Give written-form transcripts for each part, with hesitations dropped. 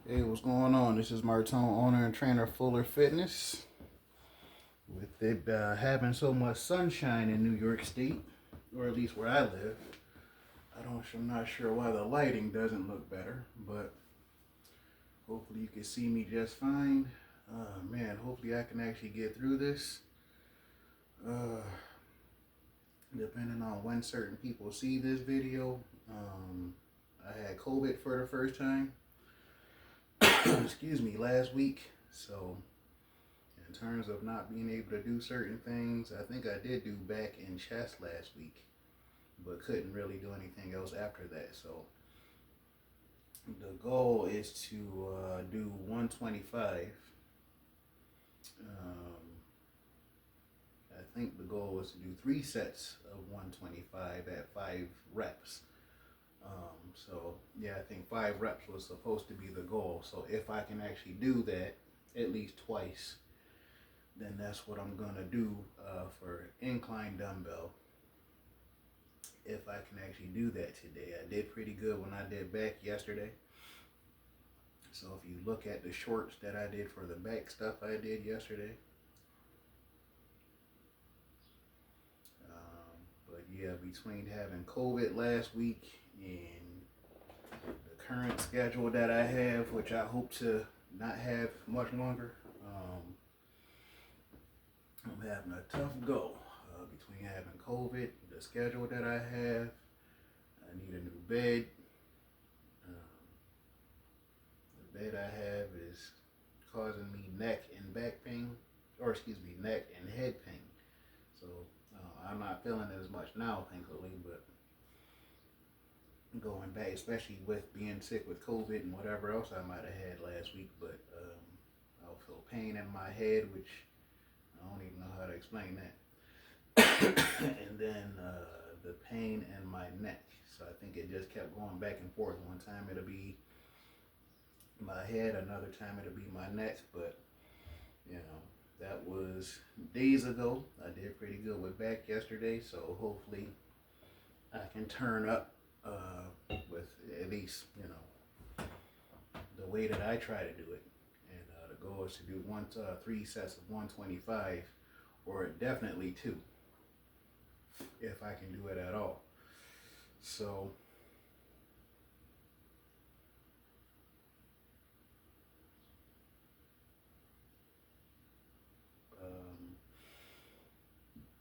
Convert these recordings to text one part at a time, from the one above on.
Hey, what's going on? This is Martone, owner and trainer of Fuller Fitness. With it having so much sunshine in New York State, or at least where I live, I'm not sure why the lighting doesn't look better, but hopefully you can see me just fine. Man, hopefully I can actually get through this. Uh, Depending on when certain people see this video, I had COVID for the first time. Excuse me, last week. So in terms of not being able to do certain things, I think I did do back and chest last week, but couldn't really do anything else after that. So the goal is to do 125. I think the goal was to do 3 sets of 125 at 5 reps. So yeah, I think 5 reps was supposed to be the goal. So if I can actually do that at least twice, then that's what I'm gonna do for incline dumbbell. If I can actually do that today, I did pretty good when I did back yesterday. So if you look at the shorts that I did for the back stuff I did yesterday, but yeah, between having COVID last week and the current schedule that I have, which I hope to not have much longer, I'm having a tough go between having COVID, the schedule that I have. I need a new bed. The bed I have is causing me neck and back pain, or excuse me, neck and head pain. So I'm not feeling it as much now, thankfully, but going back, especially with being sick with COVID and whatever else I might have had last week, but I'll feel pain in my head, which I don't even know how to explain that. And then the pain in my neck. So I think it just kept going back and forth. One time it'll be my head, another time it'll be my neck, but you know, that was days ago. I did pretty good with back yesterday, so hopefully I can turn up with at least, the way that I try to do it. And the goal is to do 3 sets of 125, or definitely 2, if I can do it at all. So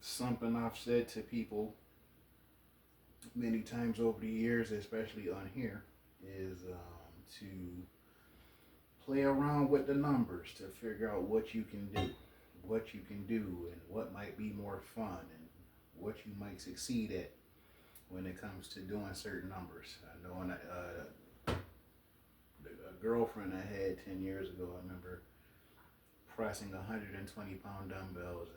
something I've said to people many times over the years, especially on here, is to play around with the numbers to figure out what you can do, and what might be more fun, and what you might succeed at when it comes to doing certain numbers. I know when a girlfriend I had 10 years ago, I remember pressing 120-pound dumbbells,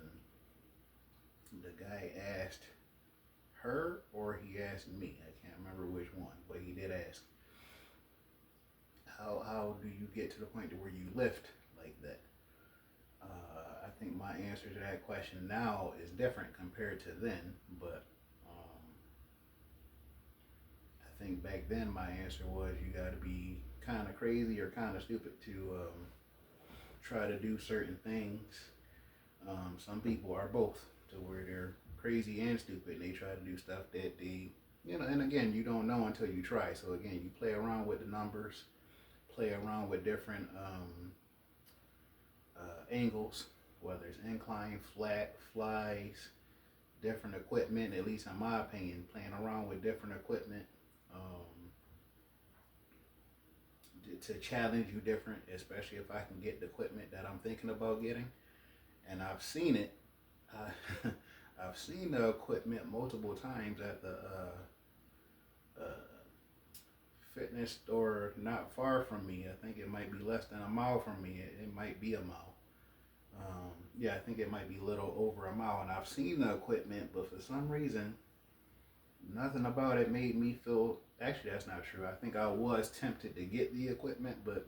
and the guy asked her or he asked me, I can't remember which one, but he did ask, how do you get to the point to where you lift like that? I think my answer to that question now is different compared to then, but I think back then my answer was you got to be kind of crazy or kind of stupid to try to do certain things. Some people are both, to where they're crazy and stupid, and they try to do stuff that they, and again, you don't know until you try. So again, you play around with the numbers, play around with different angles, whether it's incline, flat, flies, different equipment, at least in my opinion, playing around with different equipment to challenge you different, especially if I can get the equipment that I'm thinking about getting. And I've seen it. I've seen the equipment multiple times at the fitness store not far from me. I think it might be less than a mile from me. It might be a mile. Yeah, I think it might be a little over a mile. And I've seen the equipment, but for some reason, nothing about it made me feel. Actually, that's not true. I think I was tempted to get the equipment, but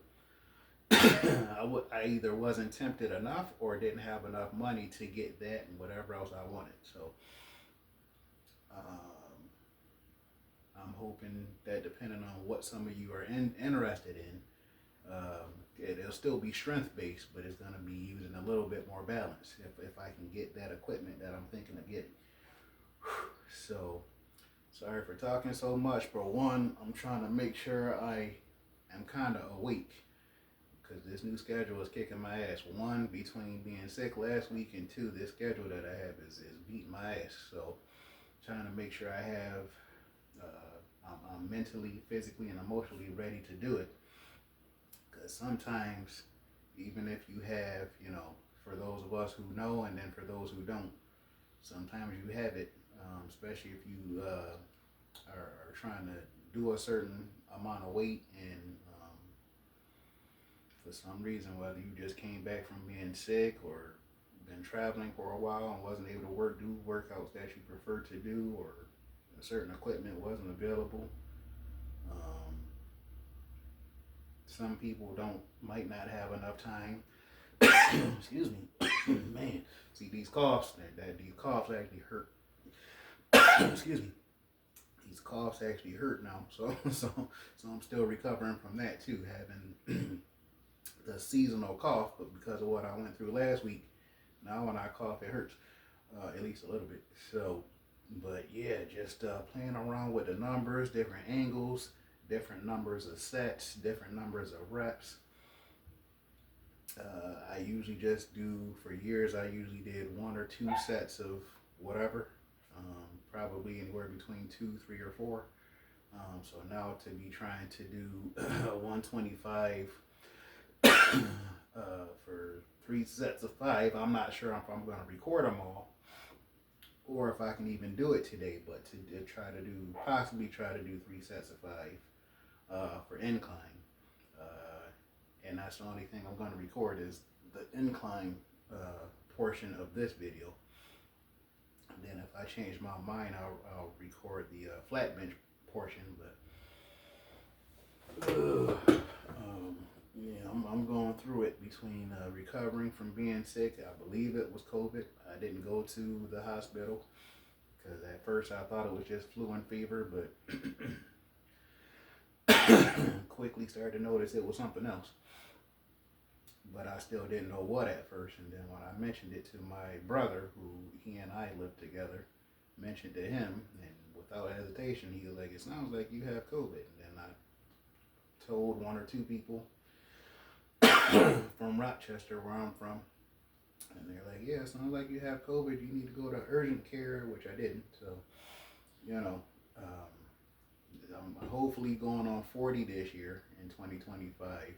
I either wasn't tempted enough or didn't have enough money to get that and whatever else I wanted. So I'm hoping that depending on what some of you are interested in, It'll still be strength based, but it's going to be using a little bit more balance if I can get that equipment that I'm thinking of getting. So, sorry for talking so much, but one, I'm trying to make sure I am kind of awake because this new schedule is kicking my ass. One, between being sick last week, and two, this schedule that I have is beating my ass. So, trying to make sure I have, I'm mentally, physically, and emotionally ready to do it. Because sometimes, even if you have, for those of us who know, and then for those who don't, sometimes you have it, especially if you are trying to do a certain amount of weight, and for some reason, whether you just came back from being sick or been traveling for a while and wasn't able to do workouts that you prefer to do, or a certain equipment wasn't available. Some people might not have enough time. Excuse me, man. See these coughs. These coughs actually hurt. Excuse me. These coughs actually hurt now. So I'm still recovering from that too, having the seasonal cough. But because of what I went through last week, now when I cough, it hurts, at least a little bit. So, but yeah, just playing around with the numbers, different angles, different numbers of sets, different numbers of reps. I usually just do, for years, I usually did 1 or 2 sets of whatever, probably anywhere between 2, 3, or 4. So now to be trying to do 125 for 3 sets of 5, I'm not sure if I'm going to record them all or if I can even do it today, but to possibly try to do 3 sets of 5 for incline. And that's the only thing I'm going to record is the incline portion of this video. And then if I change my mind, I'll record the flat bench portion. But yeah, I'm going through it between recovering from being sick. I believe it was COVID. I didn't go to the hospital because at first I thought it was just flu and fever, but quickly started to notice it was something else. But I still didn't know what at first. And then when I mentioned it to my brother, who he and I lived together, mentioned to him, and without hesitation, he was like, "It sounds like you have COVID." And then I told 1 or 2 people from Rochester, where I'm from, and they're like, "Yeah, it sounds like you have COVID. You need to go to urgent care," which I didn't. So, I'm hopefully going on 40 this year in 2025.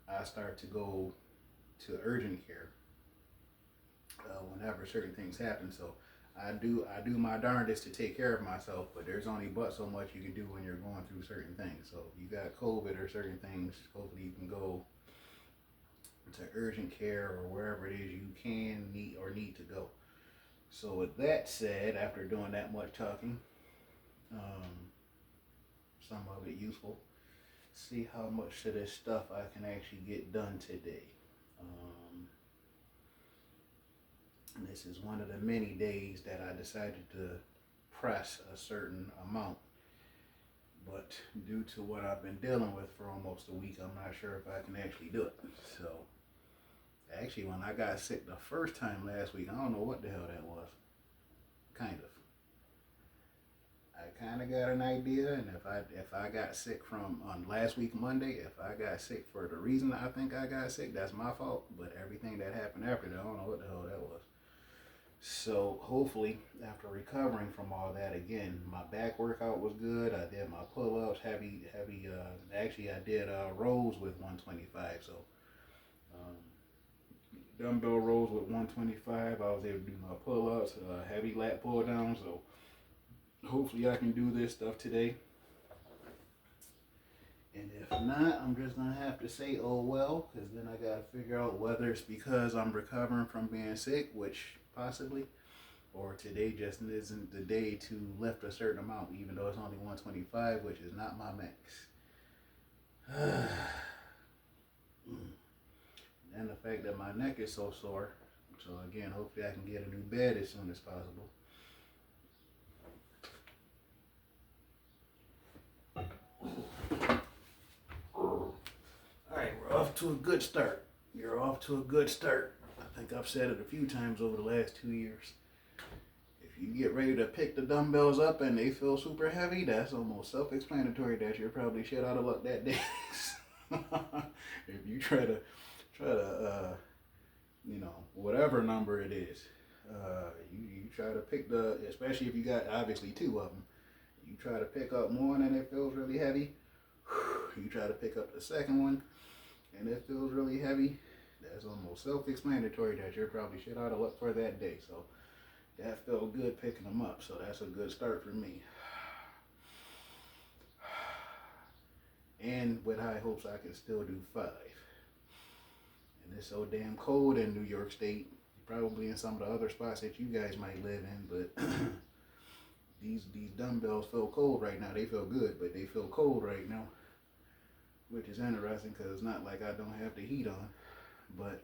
I start to go to urgent care whenever certain things happen. So I do my darndest to take care of myself, but there's only but so much you can do when you're going through certain things. So if you got COVID or certain things, hopefully you can go to urgent care or wherever it is you need to go. So with that said, after doing that much talking, some of it useful, see how much of this stuff I can actually get done today. This is one of the many days that I decided to press a certain amount, but due to what I've been dealing with for almost a week, I'm not sure if I can actually do it. So actually, when I got sick the first time last week, I don't know what the hell that was. I kind of got an idea, and if I got sick on last week Monday, if I got sick for the reason I think I got sick, that's my fault. But everything that happened after that, I don't know what the hell that was. So hopefully, after recovering from all that, again, my back workout was good. I did my pull-ups, heavy. Actually, I did rows with 125. So dumbbell rows with 125. I was able to do my pull-ups, heavy lat pull-downs. So hopefully I can do this stuff today. And if not, I'm just going to have to say, oh well, because then I got to figure out whether it's because I'm recovering from being sick, which possibly, or today just isn't the day to lift a certain amount, even though it's only 125, which is not my max. And the fact that my neck is so sore. So again, hopefully I can get a new bed as soon as possible. to a good start. You're off to a good start. I think I've said it a few times over the last 2 years. If you get ready to pick the dumbbells up and they feel super heavy, that's almost self-explanatory that you're probably shit out of luck that day. If you try to, whatever number it is, you try to pick especially if you got obviously two of them, you try to pick up one and it feels really heavy. You try to pick up the second one and it feels really heavy. That's almost self-explanatory that you're probably shit out of luck for that day. So that felt good picking them up. So that's a good start for me. And with high hopes, I can still do 5. And it's so damn cold in New York State. Probably in some of the other spots that you guys might live in, but these dumbbells feel cold right now. They feel good, but they feel cold right now, which is interesting because it's not like I don't have the heat on. But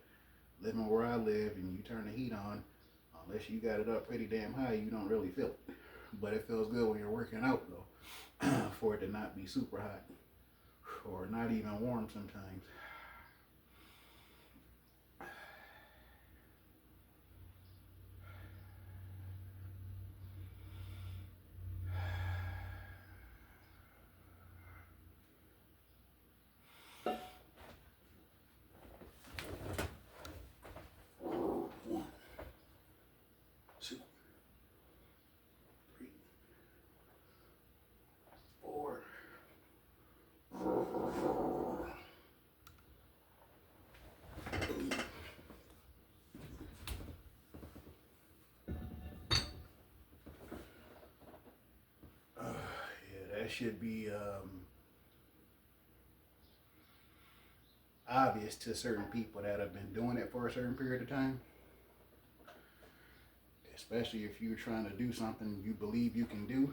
living where I live and you turn the heat on, unless you got it up pretty damn high, you don't really feel it. But it feels good when you're working out though, for it to not be super hot or not even warm sometimes. That should be obvious to certain people that have been doing it for a certain period of time. Especially if you're trying to do something you believe you can do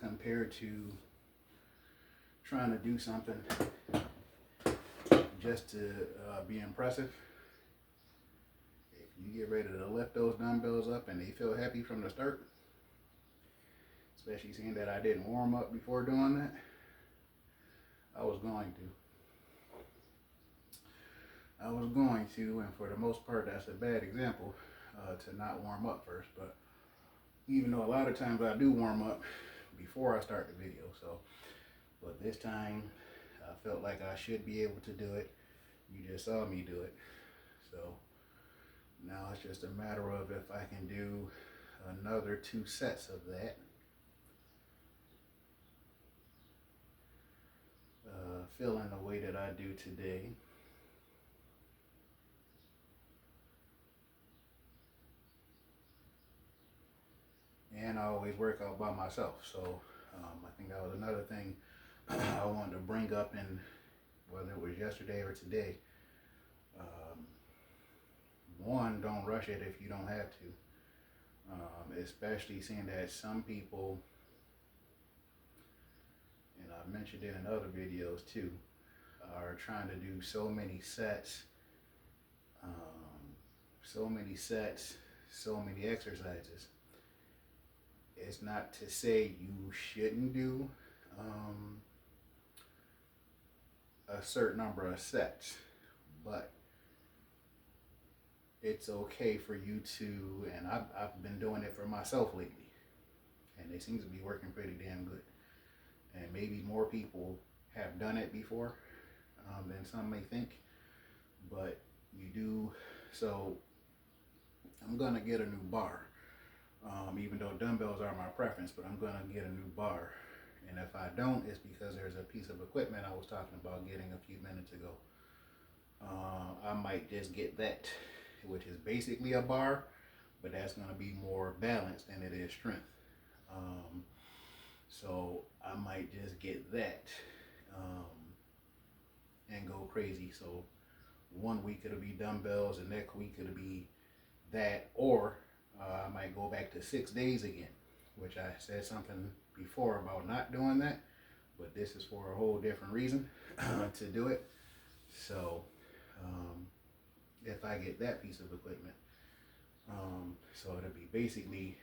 compared to trying to do something just to be impressive. If you get ready to lift those dumbbells up and they feel heavy from the start, especially seeing that I didn't warm up before doing that, I was going to, and for the most part, that's a bad example to not warm up first. But even though a lot of times I do warm up before I start the video, but this time I felt like I should be able to do it. You just saw me do it. So now it's just a matter of if I can do another 2 sets of that. Feeling the way that I do today. And I always work out by myself. So I think that was another thing I wanted to bring up, in whether it was yesterday or today. One, don't rush it if you don't have to. Especially seeing that some people, and I've mentioned it in other videos too, are trying to do so many sets, so many exercises. It's not to say you shouldn't do a certain number of sets, but it's okay for you to, and I've been doing it for myself lately, and it seems to be working pretty damn good. And maybe more people have done it before than some may think, but you do. So I'm gonna get a new bar, even though dumbbells are my preference, but I'm gonna get a new bar. And if I don't, it's because there's a piece of equipment I was talking about getting a few minutes ago. I might just get that, which is basically a bar, but that's gonna be more balanced than it is strength. So I might just get that and go crazy. So one week it'll be dumbbells, and next week it'll be that, or I might go back to 6 days again, which I said something before about not doing that, but this is for a whole different reason to do it. So if I get that piece of equipment, so it'll be basically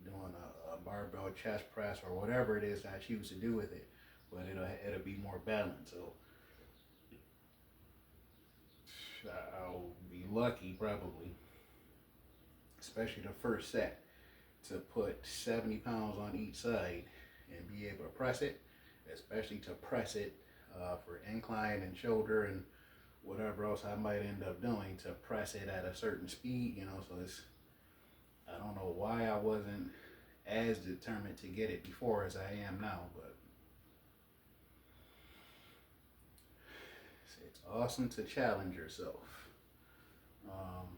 doing a barbell chest press or whatever it is I choose to do with it, but it'll be more balanced. So I'll be lucky probably, especially the first set, to put 70 pounds on each side and be able to press it, especially to press it for incline and shoulder and whatever else I might end up doing, to press it at a certain speed, so I don't know why I wasn't as determined to get it before as I am now, but it's awesome to challenge yourself.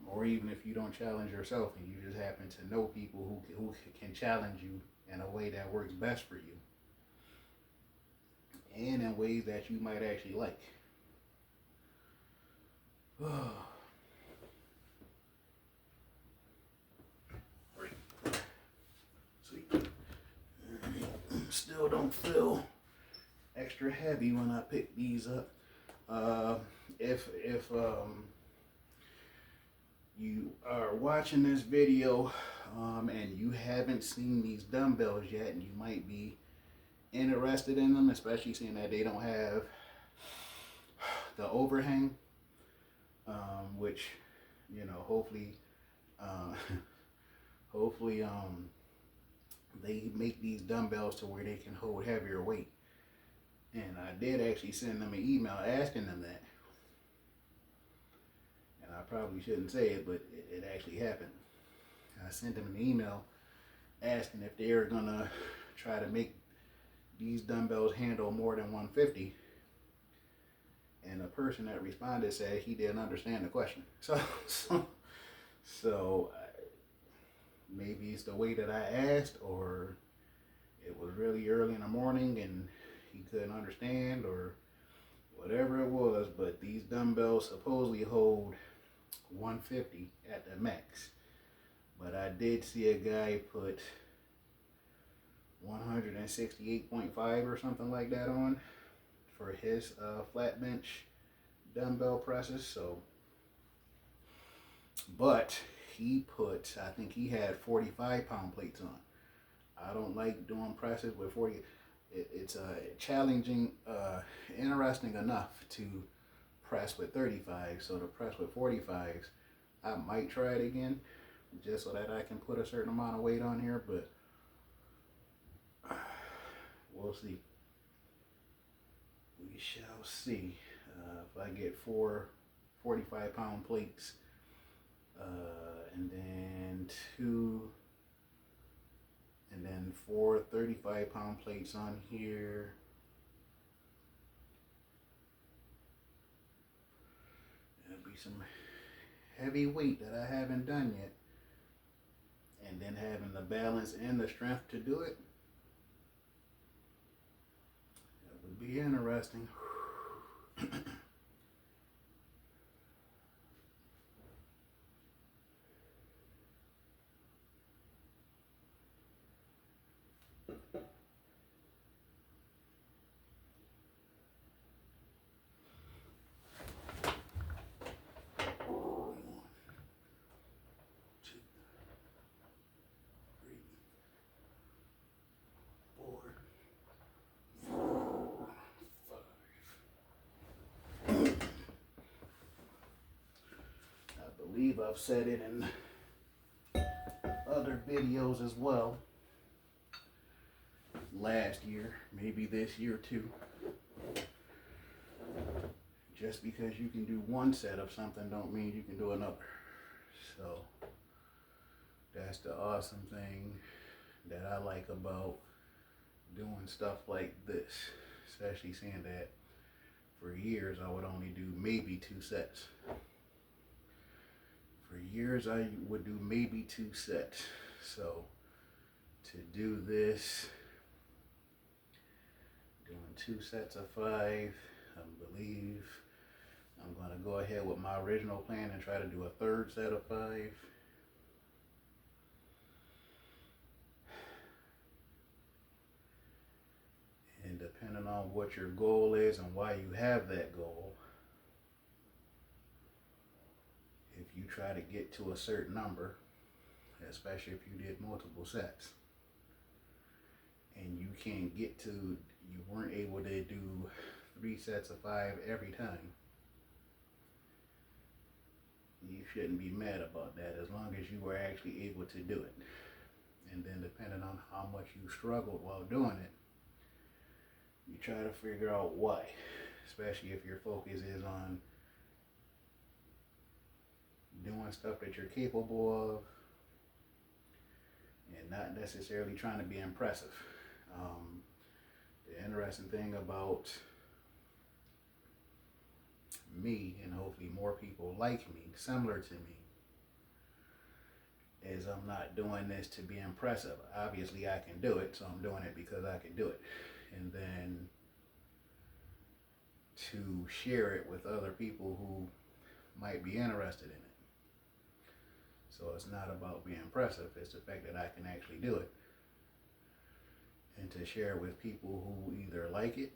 Or even if you don't challenge yourself and you just happen to know people who can challenge you in a way that works best for you and in ways that you might actually like. Sweet. Still don't feel extra heavy when I pick these up. If you are watching this video and you haven't seen these dumbbells yet, and you might be interested in them, especially seeing that they don't have the overhang, which hopefully hopefully they make these dumbbells to where they can hold heavier weight. And I did actually send them an email asking them that. And I probably shouldn't say it, but it actually happened. I sent them an email asking if they were gonna try to make these dumbbells handle more than 150. And the person that responded said he didn't understand the question. So maybe it's the way that I asked, or it was really early in the morning and he couldn't understand, or whatever it was. But these dumbbells supposedly hold 150 at the max. But I did see a guy put 168.5 or something like that on for his flat bench dumbbell presses. So, but he put, I think he had 45-pound plates on. I don't like doing presses with 40. It's challenging, interesting enough to press with 35. So to press with 45s, I might try it again just so that I can put a certain amount of weight on here, but we'll see. We shall see. If I get 4 45-pound plates, and then 4 35-pound plates on here. There'll be some heavy weight that I haven't done yet. And then having the balance and the strength to do it. That would be interesting. I've said it in other videos as well. Last year, maybe this year too. Just because you can do one set of something don't mean you can do another. So that's the awesome thing that I like about doing stuff like this, especially seeing that for years I would only do maybe 2 sets. For years I would do maybe 2 sets. So to do this, doing 2 sets of 5, I believe I'm going to go ahead with my original plan and try to do a 3rd set of 5. And depending on what your goal is and why you have that goal, if you try to get to a certain number, especially if you did multiple sets, and you can't get to, you weren't able to do 3 sets of 5 every time, you shouldn't be mad about that as long as you were actually able to do it. And then depending on how much you struggled while doing it, you try to figure out why, especially if your focus is on doing stuff that you're capable of and not necessarily trying to be impressive. The interesting thing about me, and hopefully more people like me, similar to me, is I'm not doing this to be impressive. Obviously I can do it, so I'm doing it because I can do it. And then to share it with other people who might be interested in it. So it's not about being impressive, it's the fact that I can actually do it. And to share with people who either like it,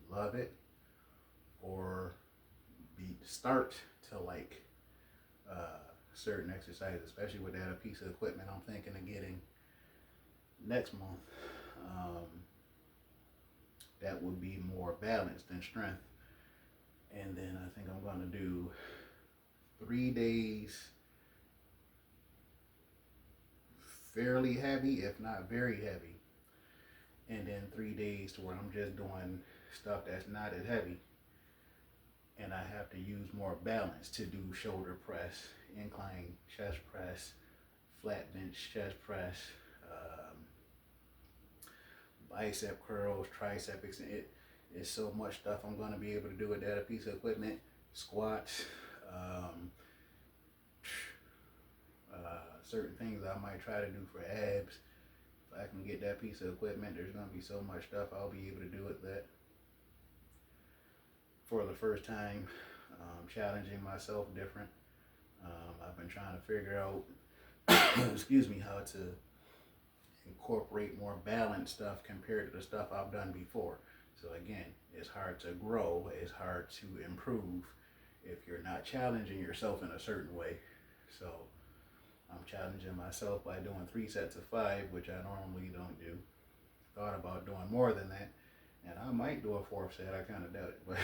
love it, or start to like certain exercises, especially with that a piece of equipment I'm thinking of getting next month. That would be more balanced than strength. And then I think I'm going to do 3 days fairly heavy, if not very heavy, and then 3 days to where I'm just doing stuff that's not as heavy, and I have to use more balance to do shoulder press, incline chest press, flat bench chest press, bicep curls, tricep extension. It's so much stuff I'm going to be able to do with that piece of equipment. Squats, certain things I might try to do for abs. If I can get that piece of equipment, there's going to be so much stuff I'll be able to do with that. For the first time, challenging myself different. I've been trying to figure out, excuse me, how to incorporate more balanced stuff compared to the stuff I've done before. So again, it's hard to grow, it's hard to improve if you're not challenging yourself in a certain way. So I'm challenging myself by doing 3 sets of 5, which I normally don't do. Thought about doing more than that, and I might do a 4th set. I kind of doubt it, but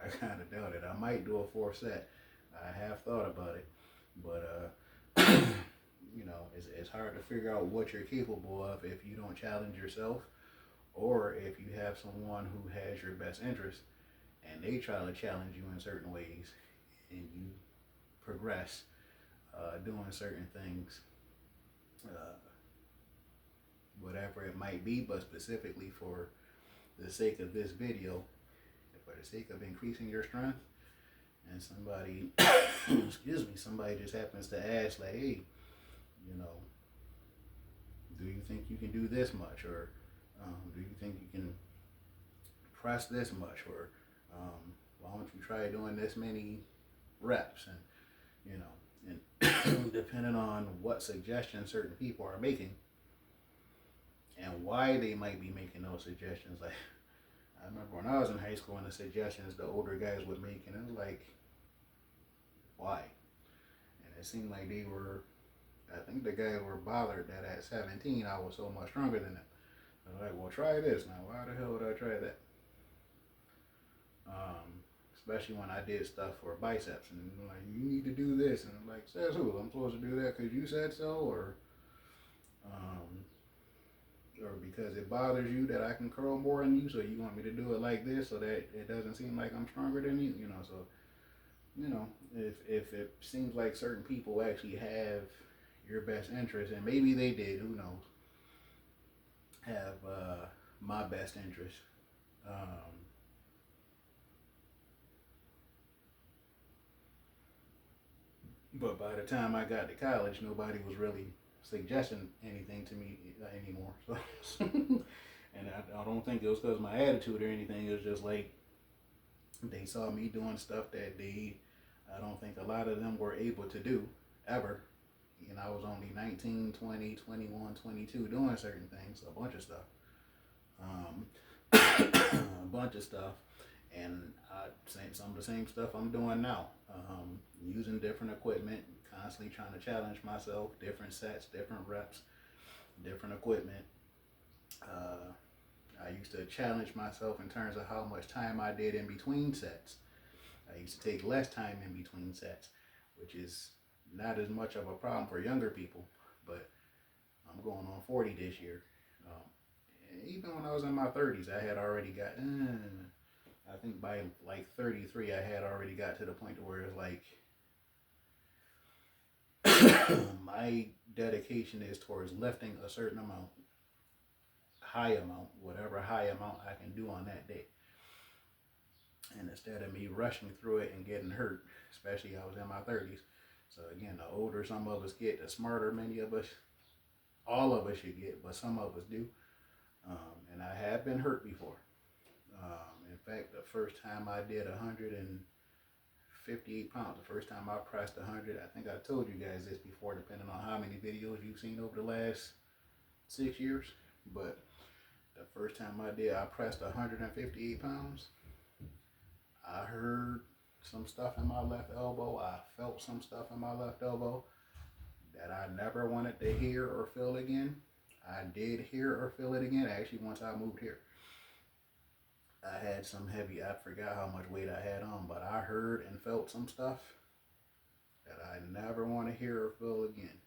I kind of doubt it. I might do a 4th set. I have thought about it, but you know, it's hard to figure out what you're capable of if you don't challenge yourself, or if you have someone who has your best interest and they try to challenge you in certain ways and you progress doing certain things, whatever it might be, but specifically for the sake of this video, for the sake of increasing your strength, and somebody, excuse me, somebody just happens to ask like, hey, you know, do you think you can do this much, or do you think you can press this much, or why don't you try doing this many reps, and you know, and depending on what suggestions certain people are making and why they might be making those suggestions. Like, I remember when I was in high school and the suggestions the older guys would make, and it was like, why? And it seemed like they were, I think the guys were bothered that at 17 I was so much stronger than them. They're like, well, try this. Now, why the hell would I try that? Especially when I did stuff for biceps, and like, you need to do this, and I'm like, says who? I'm supposed to do that because you said so, or because it bothers you that I can curl more than you, so you want me to do it like this so that it doesn't seem like I'm stronger than you, you know. So, you know, if it seems like certain people actually have your best interest, and maybe they did, who knows, have my best interest, but by the time I got to college, nobody was really suggesting anything to me anymore. So, and I don't think it was because of my attitude or anything. It was just like they saw me doing stuff that I don't think a lot of them were able to do ever. And I was only 19, 20, 21, 22 doing certain things, a bunch of stuff. A bunch of stuff. And some of the same stuff I'm doing now. Using different equipment, constantly trying to challenge myself, different sets, different reps, different equipment. I used to challenge myself in terms of how much time I did in between sets. I used to take less time in between sets, which is not as much of a problem for younger people, but I'm going on 40 this year. Um, Even when I was in my 30s, I had already got, I think by like 33, I had already got to the point to where it's like, my dedication is towards lifting a certain amount, high amount, whatever high amount I can do on that day. And instead of me rushing through it and getting hurt, especially I was in my 30s. So again, the older some of us get, the smarter many of us, all of us should get, but some of us do. And I have been hurt before. In fact, the first time I did 158 pounds, the first time I pressed 100, I think I told you guys this before, depending on how many videos you've seen over the last 6 years. But the first time I pressed 158 pounds, I heard some stuff in my left elbow. I felt some stuff in my left elbow that I never wanted to hear or feel again. I did hear or feel it again, actually, once I moved here. I had some heavy, I forgot how much weight I had on, but I heard and felt some stuff that I never want to hear or feel again.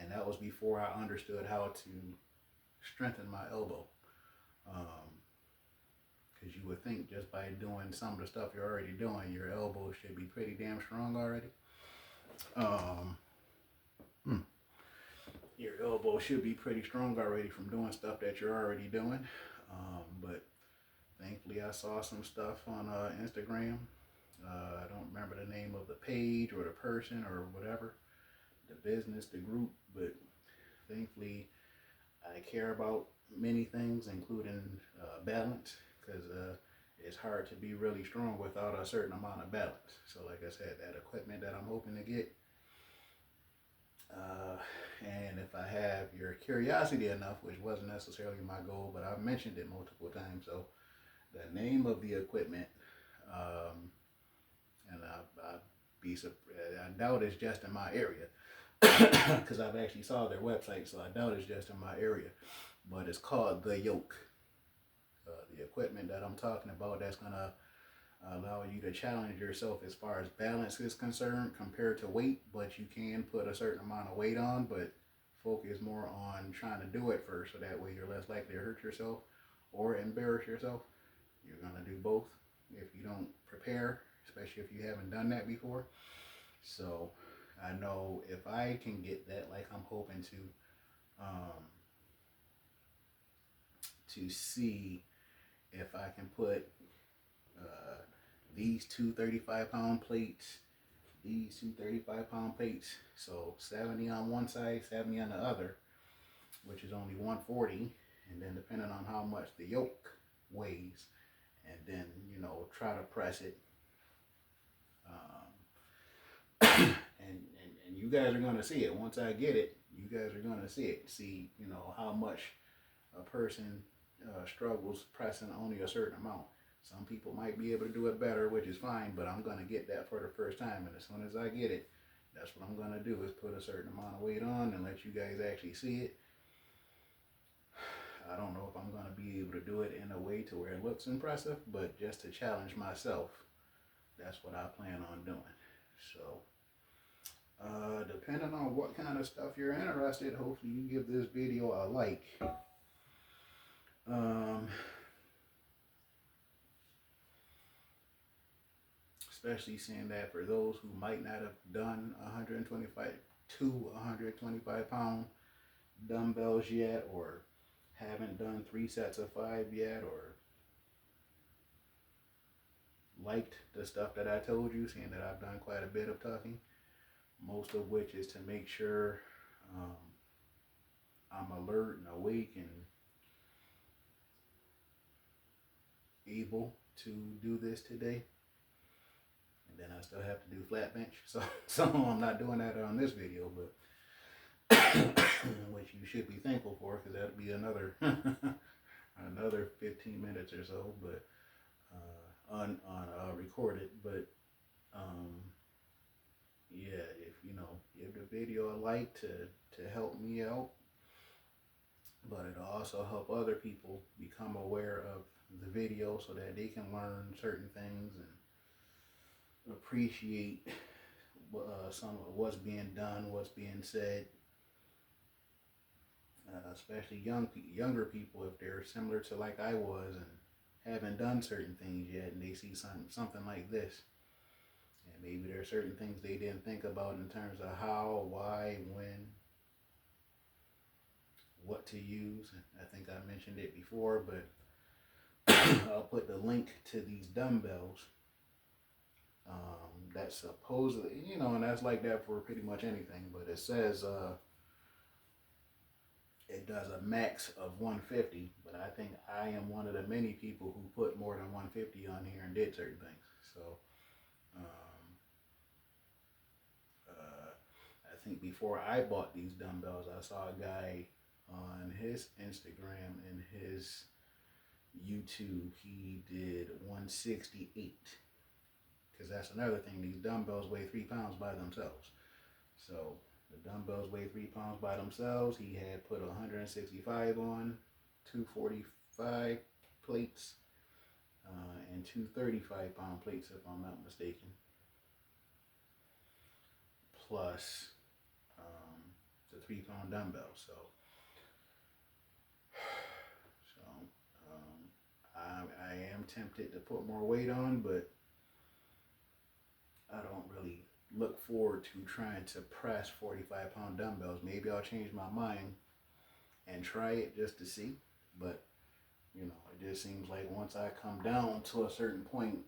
And that was before I understood how to strengthen my elbow. Because you would think just by doing some of the stuff you're already doing, your elbow should be pretty damn strong already. Your elbow should be pretty strong already from doing stuff that you're already doing. But thankfully I saw some stuff on Instagram. I don't remember the name of the page or the person or whatever, the business, the group, but thankfully I care about many things, including balance, because it's hard to be really strong without a certain amount of balance. So like I said, that equipment that I'm hoping to get, and if I have your curiosity enough, which wasn't necessarily my goal, but I've mentioned it multiple times, so the name of the equipment, and I doubt it's just in my area, because I've actually saw their website, so I doubt it's just in my area, but it's called The Yoke. The equipment that I'm talking about, that's going to allow you to challenge yourself as far as balance is concerned compared to weight, but you can put a certain amount of weight on, but focus more on trying to do it first, so that way you're less likely to hurt yourself or embarrass yourself. You're going to do both if you don't prepare, especially if you haven't done that before. So I know if I can get that, like I'm hoping to see if I can put these two 35-pound plates, so 70 on one side, 70 on the other, which is only 140, and then depending on how much the yoke weighs, and then, you know, try to press it. And you guys are going to see it. Once I get it, you guys are going to see it. See, you know, how much a person struggles pressing only a certain amount. Some people might be able to do it better, which is fine, but I'm going to get that for the first time. And as soon as I get it, that's what I'm going to do, is put a certain amount of weight on and let you guys actually see it. I don't know if I'm going to be able to do it in a way to where it looks impressive, but just to challenge myself, that's what I plan on doing. So, depending on what kind of stuff you're interested, hopefully you give this video a like. Especially seeing that for those who might not have done 125 pound dumbbells yet, or haven't done 3 sets of 5 yet, or liked the stuff that I told you, seeing that I've done quite a bit of talking, most of which is to make sure I'm alert and awake and able to do this today. And then I still have to do flat bench, so I'm not doing that on this video, but which you should be thankful for, because that'll be another another 15 minutes or so, but recorded. But yeah, if you know, give the video a like to help me out, but it'll also help other people become aware of the video so that they can learn certain things and appreciate some of what's being done, what's being said. Especially younger people, if they're similar to like I was and haven't done certain things yet, and they see something like this, and maybe there are certain things they didn't think about in terms of how, why, when, what to use. I think I mentioned it before, but I'll put the link to these dumbbells. That supposedly, and that's like that for pretty much anything, but it says it does a max of 150, but I think I am one of the many people who put more than 150 on here and did certain things. So I think before I bought these dumbbells, I saw a guy on his Instagram and his YouTube, he did 168. Because that's another thing, these dumbbells weigh 3 pounds by themselves. So the dumbbells weigh 3 pounds by themselves. He had put 165 on, 245 plates, and 235-pound plates, if I'm not mistaken. Plus the 3-pound dumbbells. So I am tempted to put more weight on, but I don't really look forward to trying to press 45-pound dumbbells. Maybe I'll change my mind and try it just to see. But, it just seems like once I come down to a certain point,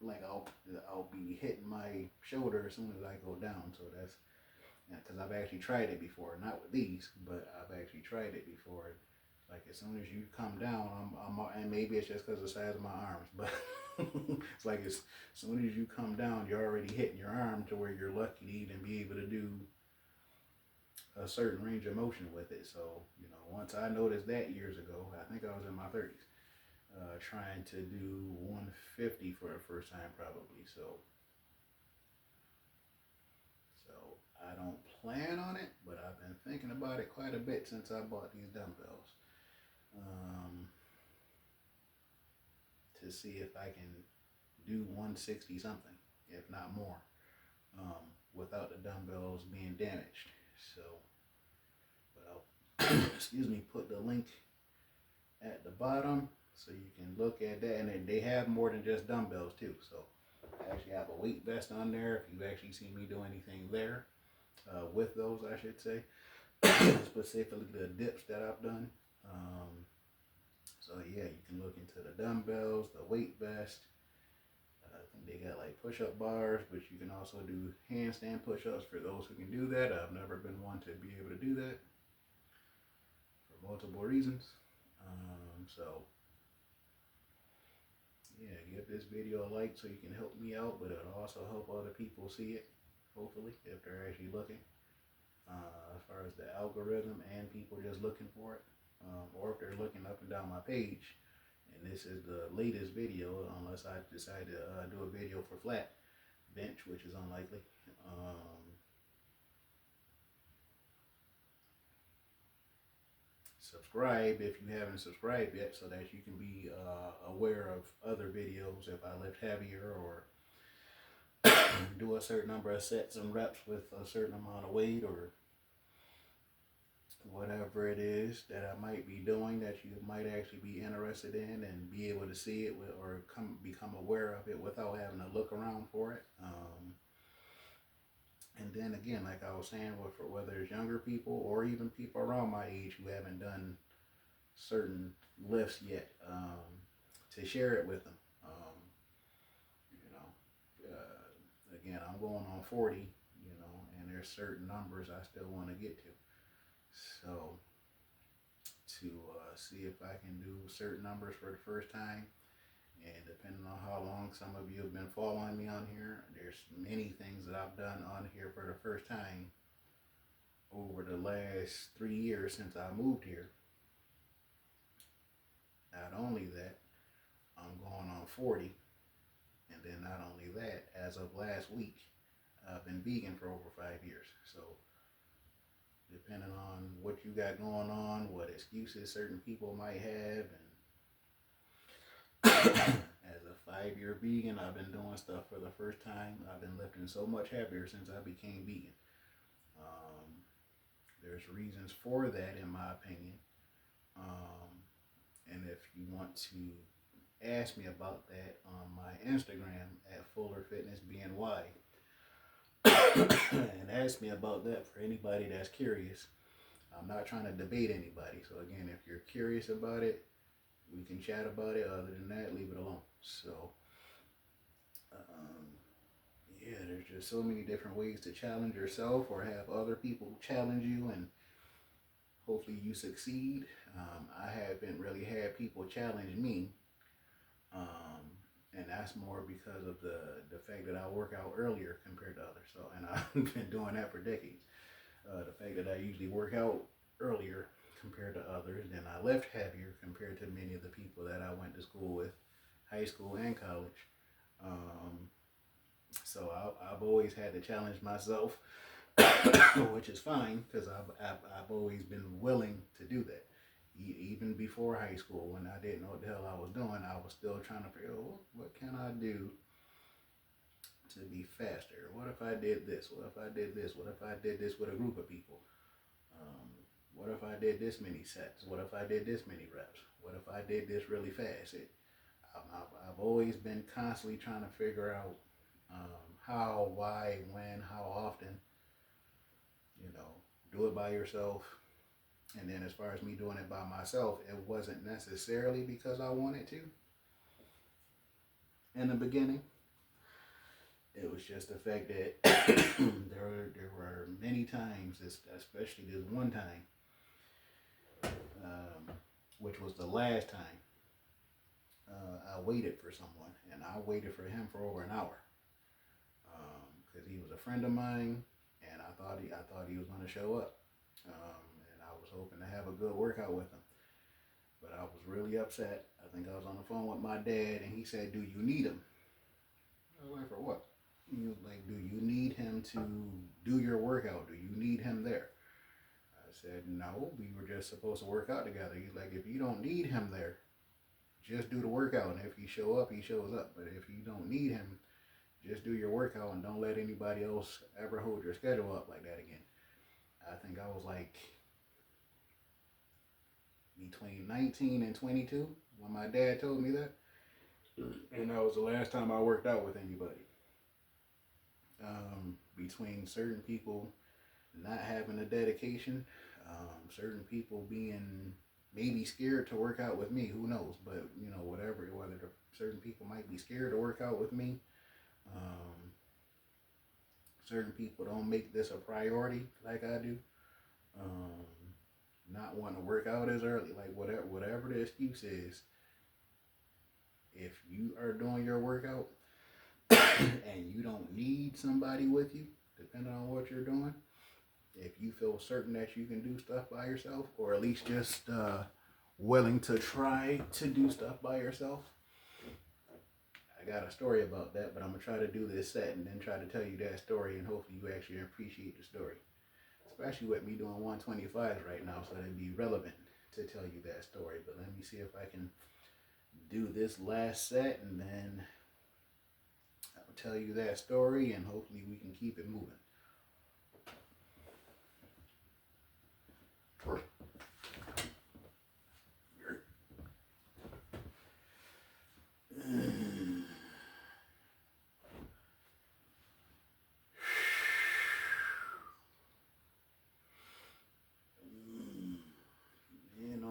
like I'll be hitting my shoulder as soon as I go down. So that's, because I've actually tried it before. Not with these, but I've actually tried it before. Like as soon as you come down, and maybe it's just because of the size of my arms, but it's like as soon as you come down, you're already hitting your arm to where you're lucky to even be able to do a certain range of motion with it. So, once I noticed that years ago, I think I was in my 30s, trying to do 150 for the first time probably. So I don't plan on it, but I've been thinking about it quite a bit since I bought these dumbbells. To see if I can do 160 something, if not more, without the dumbbells being damaged. So, but I'll, put the link at the bottom so you can look at that. And they have more than just dumbbells too. So I actually have a weight vest on there if you've actually seen me do anything there with those, I should say. Specifically the dips that I've done. So yeah, you can look into the dumbbells, the weight vest. I think they got like push-up bars, but you can also do handstand push-ups for those who can do that. I've never been one to be able to do that for multiple reasons. So yeah, give this video a like so you can help me out, but it'll also help other people see it, hopefully, if they're actually looking. As far as the algorithm and people just looking for it. Or if they're looking up and down my page, and this is the latest video, unless I decide to do a video for flat bench, which is unlikely. Subscribe if you haven't subscribed yet, so that you can be aware of other videos if I lift heavier or do a certain number of sets and reps with a certain amount of weight, or whatever it is that I might be doing that you might actually be interested in and be able to see it or become aware of it without having to look around for it. And then again, like I was saying, for whether it's younger people or even people around my age who haven't done certain lifts yet, to share it with them. Again, I'm going on 40, and there's certain numbers I still want to get to. So to see if I can do certain numbers for the first time, and depending on how long some of you have been following me on here, there's many things that I've done on here for the first time over the last 3 years since I moved here. Not only that, I'm going on 40, and then not only that, as of last week, I've been vegan for over 5 years. So depending on what you got going on, what excuses certain people might have, and 5-year vegan. I've been doing stuff for the first time. I've been lifting so much heavier since I became vegan. Um, there's reasons for that, in my opinion. Um, and if you want to ask me about that on my Instagram at FullerFitnessBNY, and ask me about that for anybody that's curious. I'm not trying to debate anybody. So again, if you're curious about it, we can chat about it. Other than that, leave it alone. So, um, yeah, there's just so many different ways to challenge yourself or have other people challenge you, and hopefully you succeed. I haven't really had people challenge me, and that's more because of the fact that I work out earlier compared to others. So, and I've been doing that for decades. The fact that I usually work out earlier compared to others, and I lift heavier compared to many of the people that I went to school with, high school and college. So I've always had to challenge myself, which is fine because I've always been willing to do that. Even before high school, when I didn't know what the hell I was doing, I was still trying to figure out what can I do to be faster. What if I did this? What if I did this? What if I did this with a group of people? What if I did this many sets? What if I did this many reps? What if I did this really fast? I've always been constantly trying to figure out how, why, when, how often. Do it by yourself. And then as far as me doing it by myself, it wasn't necessarily because I wanted to in the beginning. It was just the fact that there were many times, especially this one time, which was the last time, I waited for someone, and I waited for him for over an hour, because he was a friend of mine, and I thought he was going to show up, and I was hoping to have a good workout with him, but I was really upset. I think I was on the phone with my dad, and he said, "Do you need him?" I was like, "For what?" He was like, "Do you need him to do your workout? Do you need him there?" I said, "No, we were just supposed to work out together." He's like, "If you don't need him there, just do the workout, and if he show up, he shows up. But if you don't need him, just do your workout and don't let anybody else ever hold your schedule up like that again." I think I was like between 19 and 22 when my dad told me that. And that was the last time I worked out with anybody. Between certain people not having a dedication, certain people being maybe scared to work out with me, who knows? But whatever, whether certain people might be scared to work out with me. Certain people don't make this a priority like I do. Not wanting to work out as early, like whatever the excuse is. If you are doing your workout and you don't need somebody with you, depending on what you're doing, if you feel certain that you can do stuff by yourself, or at least just willing to try to do stuff by yourself, I got a story about that, but I'm going to try to do this set and then try to tell you that story, and hopefully you actually appreciate the story. Especially with me doing 125s right now, so it'd be relevant to tell you that story. But let me see if I can do this last set, and then I'll tell you that story, and hopefully we can keep it moving.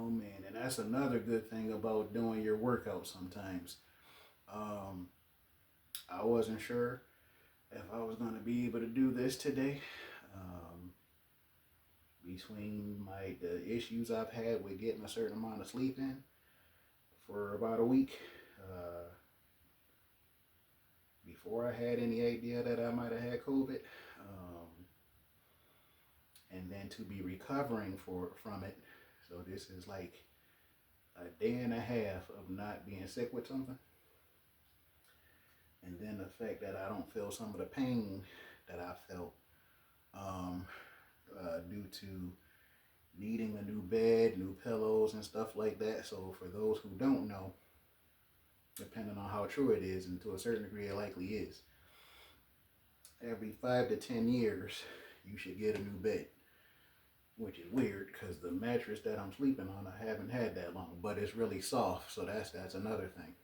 Man, and that's another good thing about doing your workout sometimes. I wasn't sure if I was going to be able to do this today. Between the issues I've had with getting a certain amount of sleep in for about a week, before I had any idea that I might have had COVID, and then to be recovering from it. So this is like a day and a half of not being sick with something. And then the fact that I don't feel some of the pain that I felt due to needing a new bed, new pillows, and stuff like that. So for those who don't know, depending on how true it is, and to a certain degree it likely is. Every 5 to 10 years, you should get a new bed, which is weird because the mattress that I'm sleeping on, I haven't had that long, but it's really soft, so that's another thing.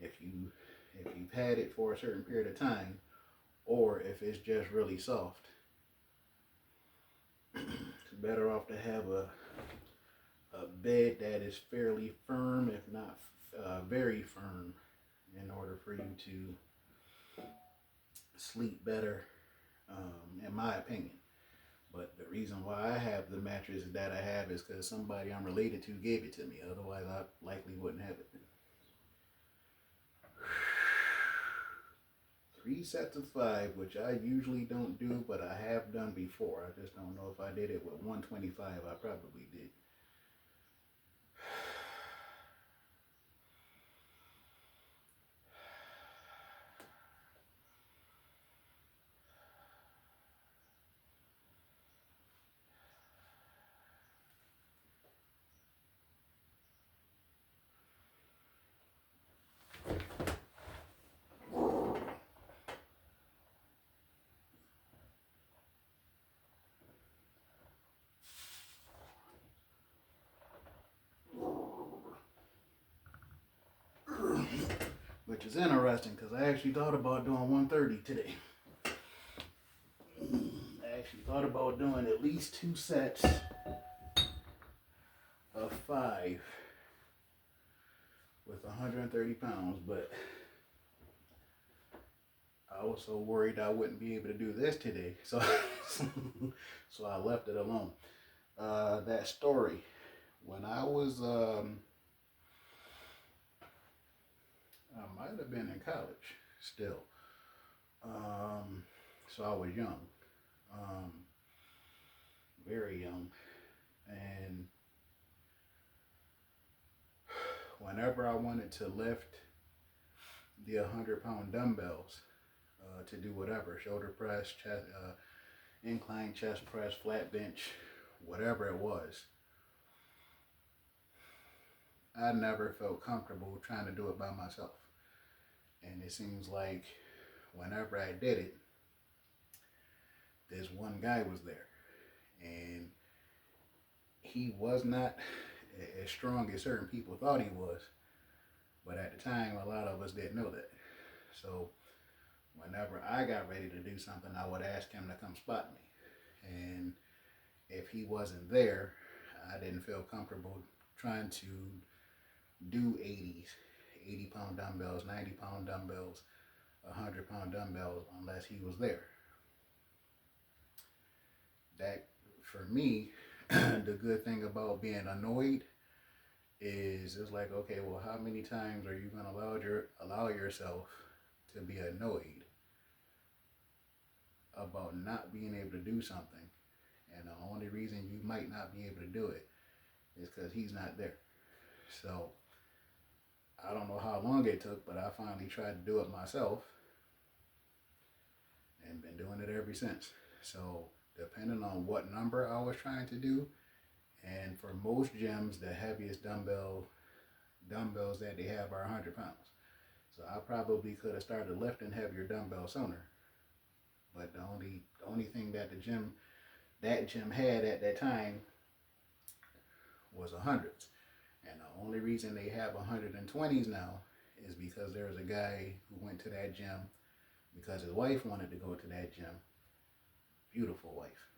If you've had it for a certain period of time, or if it's just really soft, it's better off to have a bed that is fairly firm, if not very firm, in order for you to sleep better, in my opinion. But the reason why I have the mattress that I have is because somebody I'm related to gave it to me. Otherwise, I likely wouldn't have it. 3 sets of 5, which I usually don't do, but I have done before. I just don't know if I did it with 125. I probably did. Which is interesting because I actually thought about doing 130 today. I actually thought about doing at least 2 sets of 5 with 130 pounds, but I was so worried I wouldn't be able to do this today, so so I left it alone. That story, when I was I might have been in college still. So I was young, very young, and whenever I wanted to lift the 100-pound dumbbells to do whatever, shoulder press, chest, incline chest press, flat bench, whatever it was, I never felt comfortable trying to do it by myself. And it seems like whenever I did it, this one guy was there, and he was not as strong as certain people thought he was, but at the time a lot of us didn't know that. So whenever I got ready to do something, I would ask him to come spot me, and if he wasn't there, I didn't feel comfortable trying to do 80-pound dumbbells, 90-pound dumbbells, 100-pound dumbbells unless he was there. That, for me, the good thing about being annoyed is it's like, okay, well, how many times are you going to allow yourself to be annoyed about not being able to do something, and the only reason you might not be able to do it is because he's not there. So I don't know how long it took, but I finally tried to do it myself and been doing it ever since. So depending on what number I was trying to do, and for most gyms, the heaviest dumbbells that they have are 100 pounds. So I probably could have started lifting heavier dumbbells sooner. But the only thing that that gym had at that time was 100s. And the only reason they have 120s now is because there was a guy who went to that gym because his wife wanted to go to that gym. Beautiful wife.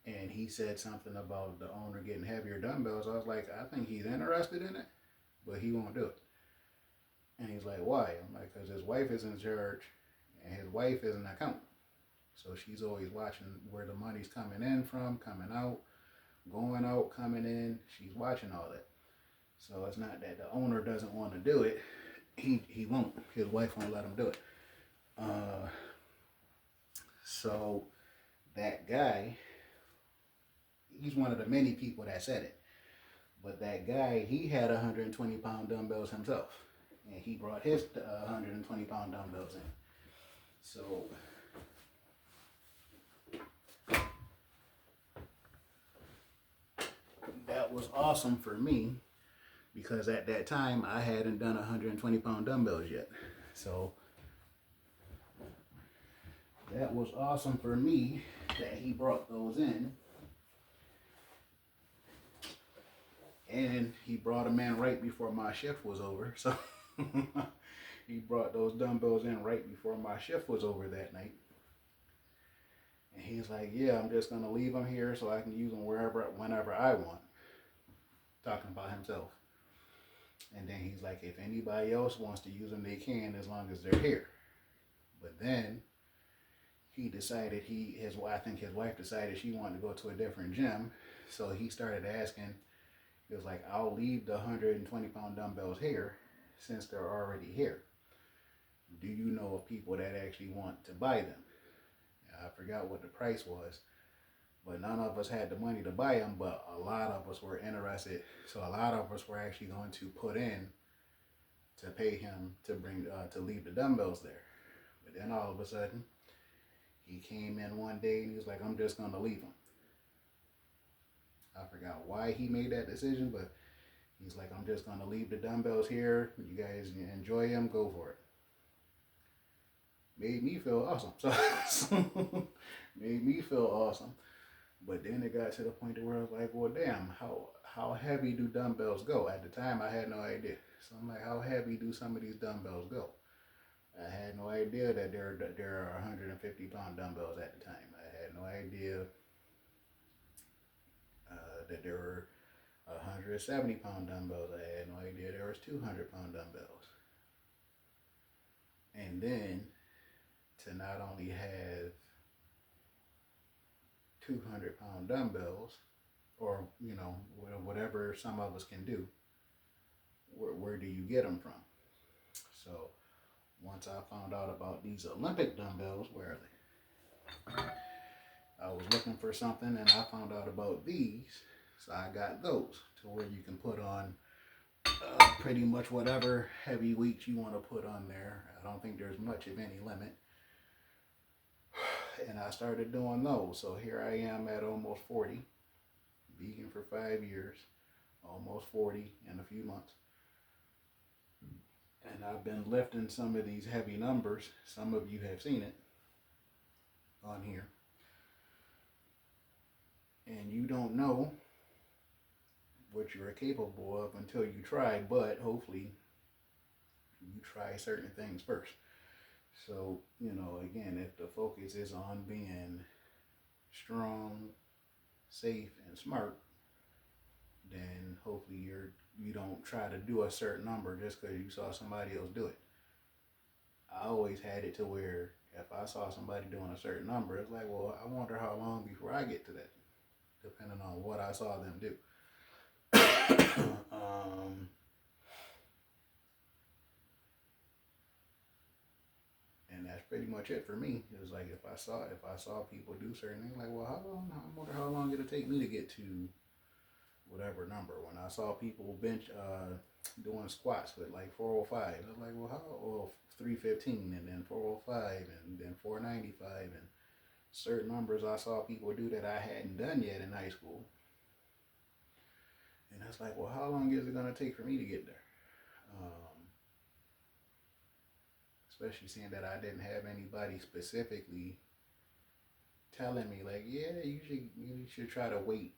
And he said something about the owner getting heavier dumbbells. I was like, I think he's interested in it, but he won't do it. And he's like, why? I'm like, because his wife is in charge, and his wife is an accountant. So she's always watching where the money's coming in from, coming out, going out, coming in. She's watching all that. So it's not that the owner doesn't want to do it. He won't. His wife won't let him do it. So that guy, he's one of the many people that said it. But that guy, he had 120-pound dumbbells himself. And he brought his 120-pound dumbbells in. So that was awesome for me because at that time I hadn't done 120-pound dumbbells yet. So that was awesome for me that he brought those in. And he brought them in right before my shift was over. So he brought those dumbbells in right before my shift was over that night. And he's like, yeah, I'm just going to leave them here so I can use them whenever I want. Talking about himself. And then he's like, if anybody else wants to use them, they can, as long as they're here. But then he decided I think his wife decided she wanted to go to a different gym. So he started asking, he was like, I'll leave the 120-pound dumbbells here since they're already here. Do you know of people that actually want to buy them? I forgot what the price was, but none of us had the money to buy them, but a lot of us were interested. So a lot of us were actually going to put in to pay him to leave the dumbbells there. But then all of a sudden, he came in one day and he was like, I'm just going to leave them. I forgot why he made that decision, but he's like, I'm just going to leave the dumbbells here. You guys enjoy them, go for it. Made me feel awesome. So made me feel awesome. But then it got to the point where I was like, well, damn, how heavy do dumbbells go? At the time, I had no idea. So I'm like, how heavy do some of these dumbbells go? I had no idea that there are 150-pound dumbbells at the time. I had no idea that there were 170-pound dumbbells. I had no idea there was 200-pound dumbbells. And then to not only have 200-pound dumbbells, or whatever some of us can do, where do you get them from? So once I found out about these Olympic dumbbells, where are they? I was looking for something and I found out about these, so I got those to where you can put on pretty much whatever heavy weights you want to put on there. I don't think there's much of any limit. And I started doing those. So here I am at almost 40, vegan for 5 years, almost 40 in a few months. And I've been lifting some of these heavy numbers. Some of you have seen it on here. And you don't know what you're capable of until you try, but hopefully you try certain things first. So, again, if the focus is on being strong, safe, and smart, then hopefully you don't try to do a certain number just because you saw somebody else do it. I always had it to where if I saw somebody doing a certain number, it's like, well, I wonder how long before I get to that, depending on what I saw them do. And that's pretty much it for me. It was like if I saw people do certain things, like, well, I wonder how long it'll take me to get to whatever number. When I saw people bench doing squats with like 405, I was like, well, 315 and then 405 and then 495 and certain numbers I saw people do that I hadn't done yet in high school. And I was like, well, how long is it going to take for me to get there? Especially seeing that I didn't have anybody specifically telling me like, yeah, you should try to wait,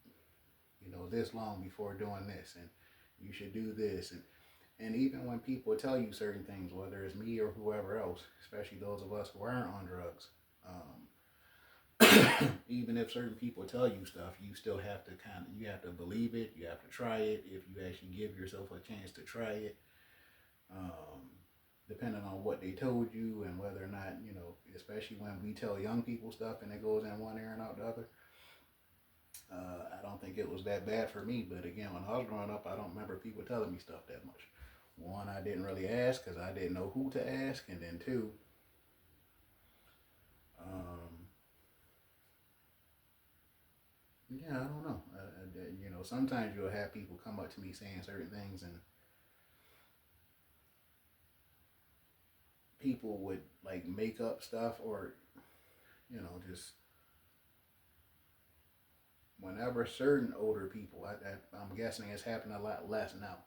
this long before doing this, and you should do this, and even when people tell you certain things, whether it's me or whoever else, especially those of us who aren't on drugs, even if certain people tell you stuff, you still have to you have to believe it, you have to try it, if you actually give yourself a chance to try it, depending on what they told you and whether or not, especially when we tell young people stuff and it goes in one ear and out the other. I don't think it was that bad for me, but again, when I was growing up, I don't remember people telling me stuff that much. One, I didn't really ask because I didn't know who to ask, and then two, I don't know. Sometimes you'll have people come up to me saying certain things, and people would like make up stuff, or just whenever certain older people, I'm guessing it's happening a lot less now,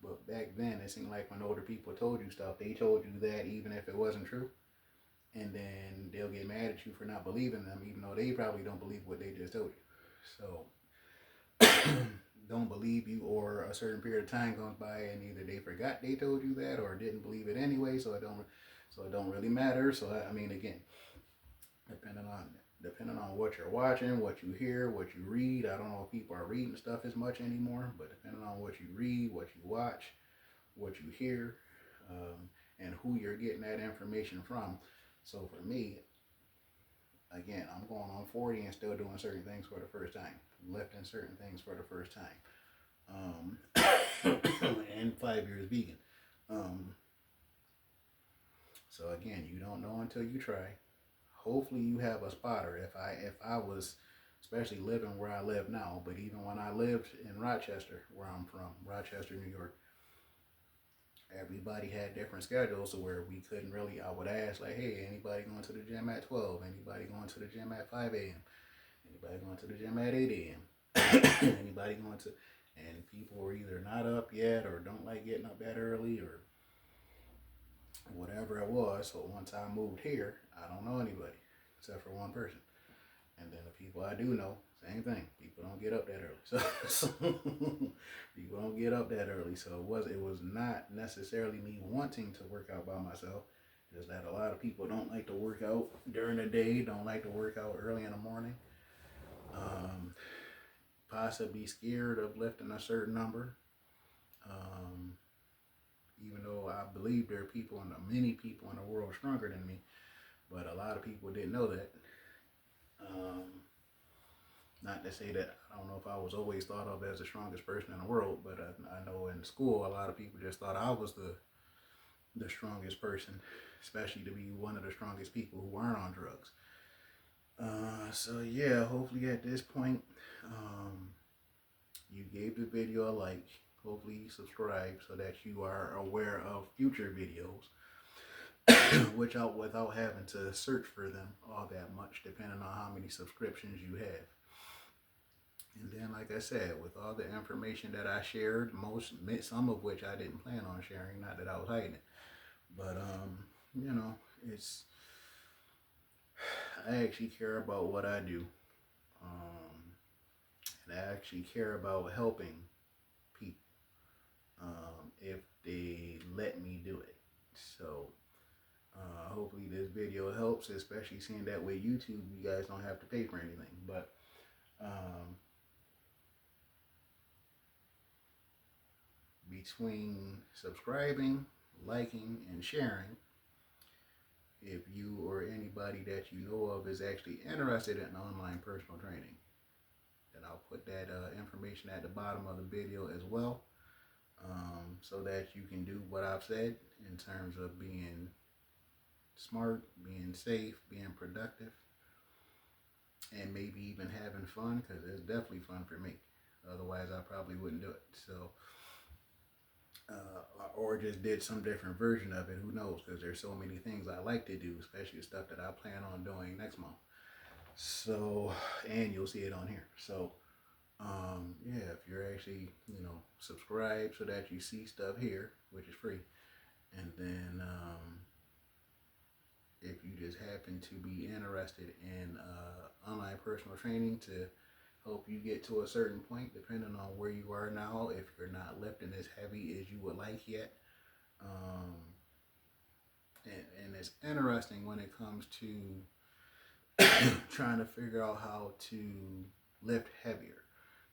But back then, it seemed like when older people told you stuff, they told you that even if it wasn't true. And then they'll get mad at you for not believing them, even though they probably don't believe what they just told you. So don't believe you, or a certain period of time goes by and either they forgot they told you that or didn't believe it anyway, so it don't really matter. So I mean, again, depending on what you're watching, what you hear, what you read. I don't know if people are reading stuff as much anymore, but depending on what you read, what you watch, what you hear, and who you're getting that information from. So for me, again, I'm going on 40 and still doing certain things for the first time, lifting certain things for the first time, and 5 years vegan. Um, so again, you don't know until you try. Hopefully you have a spotter. If I was, especially living where I live now, but even when I lived in Rochester, where I'm from, Rochester, New York, everybody had different schedules, so where we couldn't really, I would ask like, hey, anybody going to the gym at 12? Anybody going to the gym at 5 a.m.? Anybody going to the gym at 8 a.m.? Anybody going to, and people were either not up yet or don't like getting up that early or whatever it was. So once I moved here, I don't know anybody except for one person. And then the people I do know, same thing. People don't get up that early. So people don't get up that early. So it was not necessarily me wanting to work out by myself. Just that a lot of people don't like to work out during the day, don't like to work out early in the morning. Possibly scared of lifting a certain number. Even though I believe there are many people in the world stronger than me, but a lot of people didn't know that. Not to say that I don't know if I was always thought of as the strongest person in the world, but I know in school a lot of people just thought I was the strongest person, especially to be one of the strongest people who aren't on drugs. So yeah, hopefully at this point, you gave the video a like. Hopefully you subscribe so that you are aware of future videos, without having to search for them all that much, depending on how many subscriptions you have. And then, like I said, with all the information that I shared, some of which I didn't plan on sharing, not that I was hiding it, but it's I actually care about what I do, and I actually care about helping people if they let me do it. So hopefully this video helps, especially seeing that with YouTube, you guys don't have to pay for anything. But between subscribing, liking, and sharing, if you or anybody that you know of is actually interested in online personal training, then I'll put that information at the bottom of the video as well, so that you can do what I've said in terms of being smart, being safe, being productive, and maybe even having fun, because it's definitely fun for me. Otherwise, I probably wouldn't do it. So, or just did some different version of it. Who knows? Because there's so many things I like to do, especially stuff that I plan on doing next month. So, and you'll see it on here. So, yeah, if you're actually, subscribe so that you see stuff here, which is free, and then if you just happen to be interested in online personal training to help you get to a certain point, depending on where you are now, if you're not lifting as heavy as you would like yet. And it's interesting when it comes to trying to figure out how to lift heavier,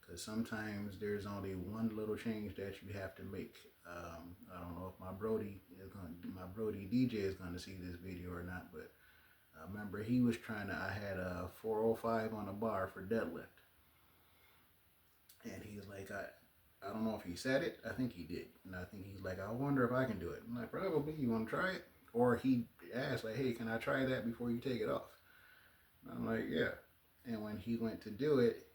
because sometimes there's only one little change that you have to make. I don't know if my Brody DJ is going to see this video or not, but I remember he was I had a 405 on the bar for deadlift. And he's like, I don't know if he said it. I think he did. And I think he's like, I wonder if I can do it. I'm like, probably. You want to try it? Or he asked, like, hey, can I try that before you take it off? And I'm like, yeah. And when he went to do it,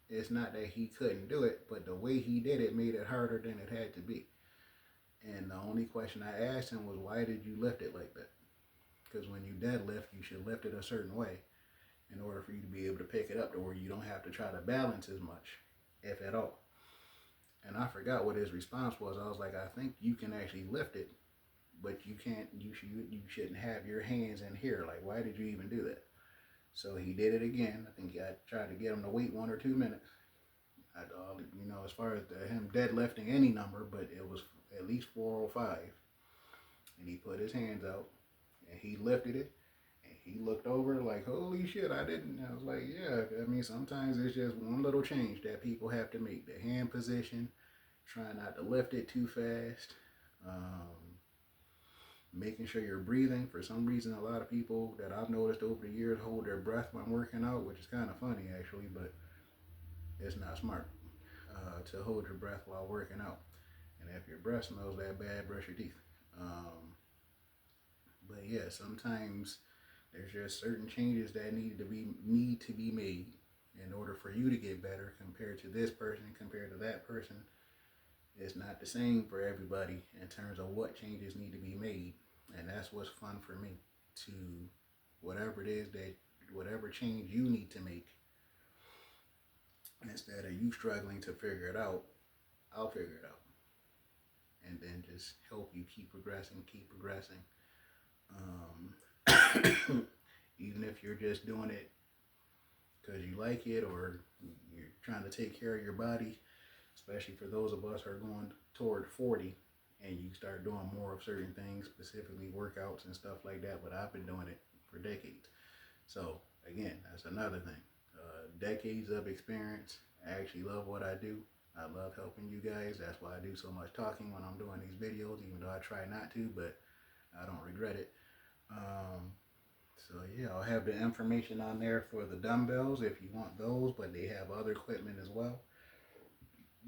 it's not that he couldn't do it, but the way he did it made it harder than it had to be. And the only question I asked him was, why did you lift it like that? Because when you deadlift, you should lift it a certain way in order for you to be able to pick it up to where you don't have to try to balance as much, if at all. And I forgot what his response was. I was like, I think you can actually lift it, but you can't. You shouldn't have your hands in here. Like, why did you even do that? So he did it again. I think I tried to get him to wait 1 or 2 minutes. As far as him deadlifting any number, but it was at least 405. And he put his hands out and he lifted it. And he looked over like, holy shit, I didn't. I was like, yeah, I mean, sometimes it's just one little change that people have to make. The hand position, try not to lift it too fast. Making sure you're breathing. For some reason, a lot of people that I've noticed over the years hold their breath when working out, which is kind of funny actually, but it's not smart to hold your breath while working out. And if your breath smells that bad, brush your teeth. But yeah, sometimes there's just certain changes that need to be made in order for you to get better compared to this person, compared to that person. It's not the same for everybody in terms of what changes need to be made. And that's what's fun for me, to whatever it is that whatever change you need to make, instead of you struggling to figure it out, I'll figure it out. And then just help you keep progressing, keep progressing. Even if you're just doing it because you like it or you're trying to take care of your body, especially for those of us who are going toward 40 and you start doing more of certain things, specifically workouts and stuff like that. But I've been doing it for decades. So again, that's another thing. Decades of experience. I actually love what I do. I love helping you guys. That's why I do so much talking when I'm doing these videos, even though I try not to, but I don't regret it. So yeah, I'll have the information on there for the dumbbells if you want those, but they have other equipment as well.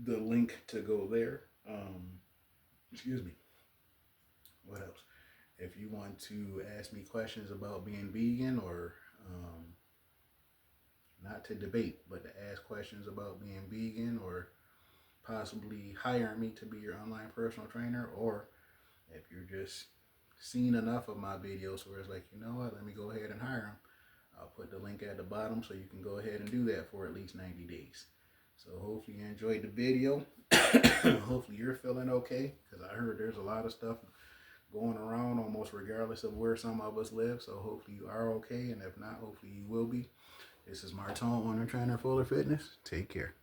The link to go there. Excuse me. What else? If you want to ask me questions about being vegan or not to debate, but to ask questions about being vegan or possibly hire me to be your online personal trainer, or if you're just seen enough of my videos where it's like, you know what, let me go ahead and hire them. I'll put the link at the bottom so you can go ahead and do that for at least 90 days. So hopefully you enjoyed the video. Hopefully you're feeling okay, because I heard there's a lot of stuff going around almost regardless of where some of us live. So hopefully you are okay, and if not, hopefully you will be. This is Martin, owner trainer Fuller Fitness. Take care.